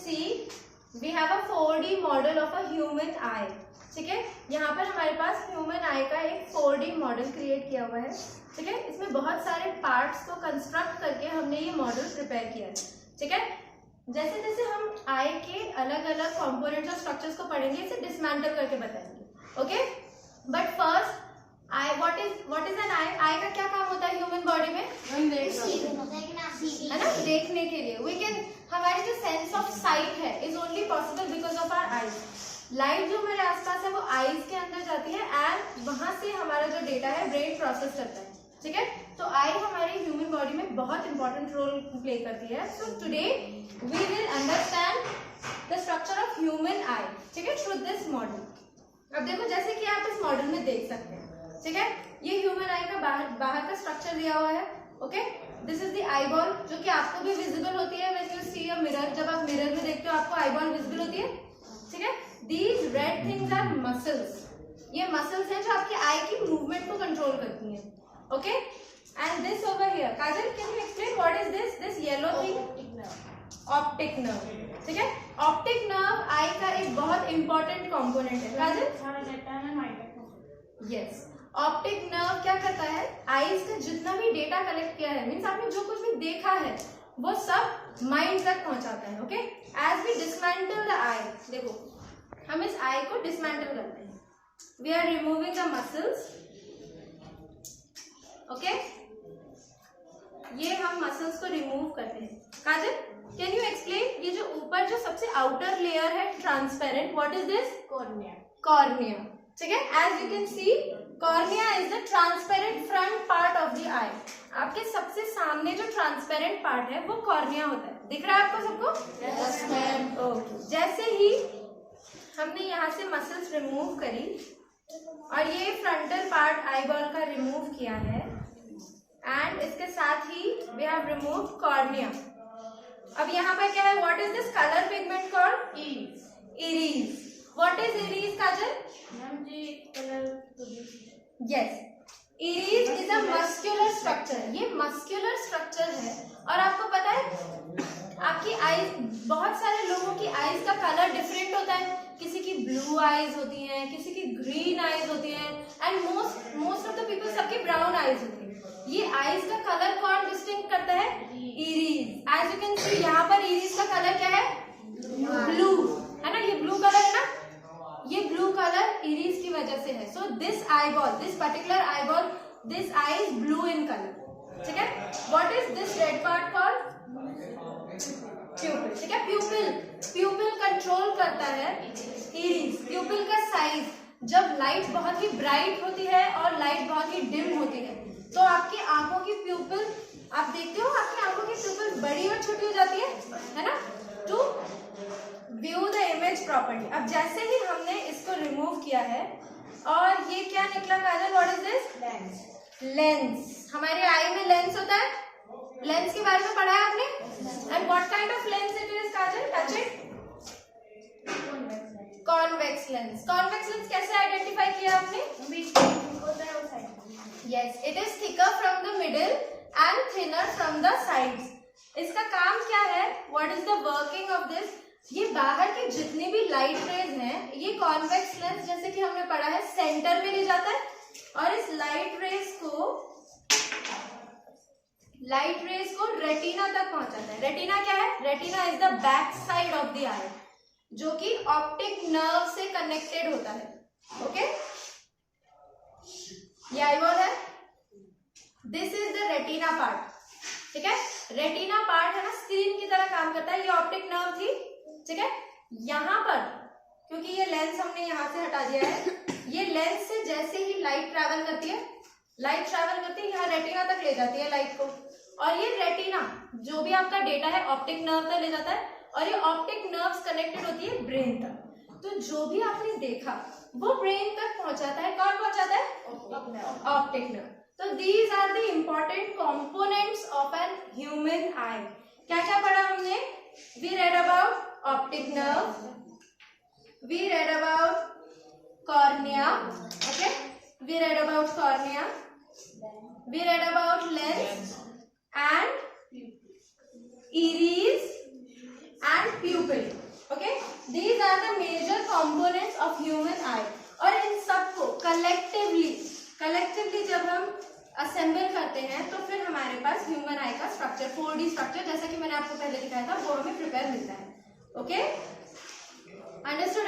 C we have a 4D model of a human eye. ठीक है, यहाँ पर हमारे पास ह्यूमन आई का एक 4D मॉडल क्रिएट किया हुआ है। ठीक है, इसमें बहुत सारे पार्ट्स को कंस्ट्रक्ट करके हमने ये मॉडल प्रिपेयर किया है। ठीक है, जैसे जैसे हम आई के अलग अलग कंपोनेंट्स और स्ट्रक्चर्स को पढ़ेंगे, इसे डिसमेंटल करके बताएंगे। Okay, but first eye what is an eye? Eye का क्या काम होता है ह्यूमन बॉडी में? है ना, देखने के लिए। वी कैन, हमारी जो सेंस ऑफ साइट है is only possible because of our eyes. Light जो हमारे आसपास है वो आईज के अंदर जाती है एंड वहां से हमारा जो डेटा है ब्रेन प्रोसेस करता है। ठीक है, तो आई हमारी ह्यूमन बॉडी में बहुत इंपॉर्टेंट रोल प्ले करती है। So today we will understand the structure of human eye. ठीक है, थ्रू दिस मॉडल। अब देखो, जैसे कि आप इस मॉडल में देख सकते हैं। ठीक है, ये ह्यूमन आई का बाहर का स्ट्रक्चर दिया हुआ है। Okay, this is the eyeball, जो कि आपको भी विजिबल होती है when you see a mirror. जब आप मिरर में देखते हो आपको आई बॉल विजिबल होती है। ठीक है, these red things our muscles. ये मसल्स हैं जो आपकी आई की मूवमेंट को कंट्रोल करती हैं। Okay, and this over here, Kajal can you explain what is this? This yellow thing, optic nerve. ठीक है, ऑप्टिक नर्व आई का एक बहुत इंपॉर्टेंट कंपोनेंट है। काजल, यस, ऑप्टिक नर्व क्या करता है? आईज का जितना भी डेटा कलेक्ट किया है, मीन्स आपने जो कुछ भी देखा है वो सब माइंड तक पहुंचाता है। Okay, as we dismantle the eye, देखो हम इस आई को डिसमेंटल करते हैं। We are removing the muscles. Okay, ये हम मसल्स को रिमूव करते हैं। काजल, कैन यू एक्सप्लेन, ये जो ऊपर जो सबसे आउटर लेयर है transparent, what is this? Cornea. Cornea. ठीक है, as you can see cornea is the transparent front part of the eye. आपके सबसे सामने जो ट्रांसपेरेंट पार्ट है वो कॉर्निया होता है। दिख रहा है आपको सबको? Yes ma'am. ओके, जैसे ही हमने यहाँ से मसल्स रिमूव करी और ये फ्रंटल पार्ट आई बॉल का रिमूव किया है एंड इसके साथ ही वी हैव रिमूव कॉर्निया। अब यहाँ पर क्या है? What is this colour pigment called? Iris. What is iris, Kajal? Ma'am ji, colour. Yes, iris is a muscular structure. ये मस्क्यूलर स्ट्रक्चर है और आपको पता है आपकी आईज, बहुत सारे लोगों की आईज का कलर डिफरेंट होता है। किसी की ब्लू आईज होती हैं, किसी की ग्रीन आईज होती हैं and most of the people सबकी ब्राउन आईज होती है। ये आईज का कलर कौन डिस्टिंक्ट करता है? इरीज। एज यू कैन सी यहाँ पर इरीज का कलर क्या है? ब्लू, है ना, ये ब्लू कलर है ना, ये ब्लू कलर इरीज की वजह से है। So this eye ball, this particular eye ball, this I is blue in colour. ठीक है, what is this red part called? प्यूपिल। ठीक है, प्यूपिल कंट्रोल करता है इरीज। प्यूपिल का साइज, जब लाइट बहुत ही ब्राइट होती है और लाइट बहुत ही डिम होती है तो आपकी आंखों की प्यूपिल, आप देखते हो आपकी आंखों की प्यूपिल बड़ी और छोटी हो जाती है ना, to view the image properly. अब जैसे ही हमने इसको रिमूव किया है और ये क्या निकला Kajal? What is this? Lens. Lens, हमारे आई में लेंस होता है। लेंस के बारे में पढ़ा है आपने? And what kind of lens it is, Kajal? Touch it. Convex lens. Convex lens कैसे आइडेंटिफाई किया आपने? Yes, it is thicker from the middle and thinner from the sides. इसका काम क्या है? What is the working of this? ये बाहर की जितनी भी लाइट रेज हैं, ये कॉन्वेक्स लेंस, जैसे कि हमने पढ़ा है, सेंटर में ले जाता है और इस लाइट रेज को रेटिना तक पहुंचाता है। रेटिना क्या है? Retina is the back side of the eye, जो कि ऑप्टिक नर्व से कनेक्टेड होता है। ओके, ये आई बॉल है, this is the retina part. ठीक है, रेटिना पार्ट है ना, स्क्रीन की तरह काम करता है। ये ऑप्टिक नर्व थी। ठीक है, यहाँ पर क्योंकि ये लेंस हमने यहाँ से हटा दिया है, ये लेंस से जैसे ही लाइट ट्रैवल करती है यहाँ रेटिना तक ले जाती है लाइट को, और ये रेटिना जो भी आपका डेटा है ऑप्टिक नर्व तक ले जाता है और ये ऑप्टिक नर्व्स कनेक्टेड होती है ब्रेन तक। तो जो भी आपने देखा वो ब्रेन तक पहुंचाता है। कौन पहुंचाता है? Optic nerve. तो these are the important components of an human eye. क्या क्या पढ़ा हमने? We read about optic nerve, we read about cornea, okay, we read about cornea, we read about lens and iris and pupil. components of human eye. और इन सबको collectively जब हम assemble करते हैं तो फिर हमारे पास ह्यूमन आई का स्ट्रक्चर 4D स्ट्रक्चर जैसा कि मैंने आपको पहले दिखाया था वो हमें प्रिपेयर मिलता है. Okay, understood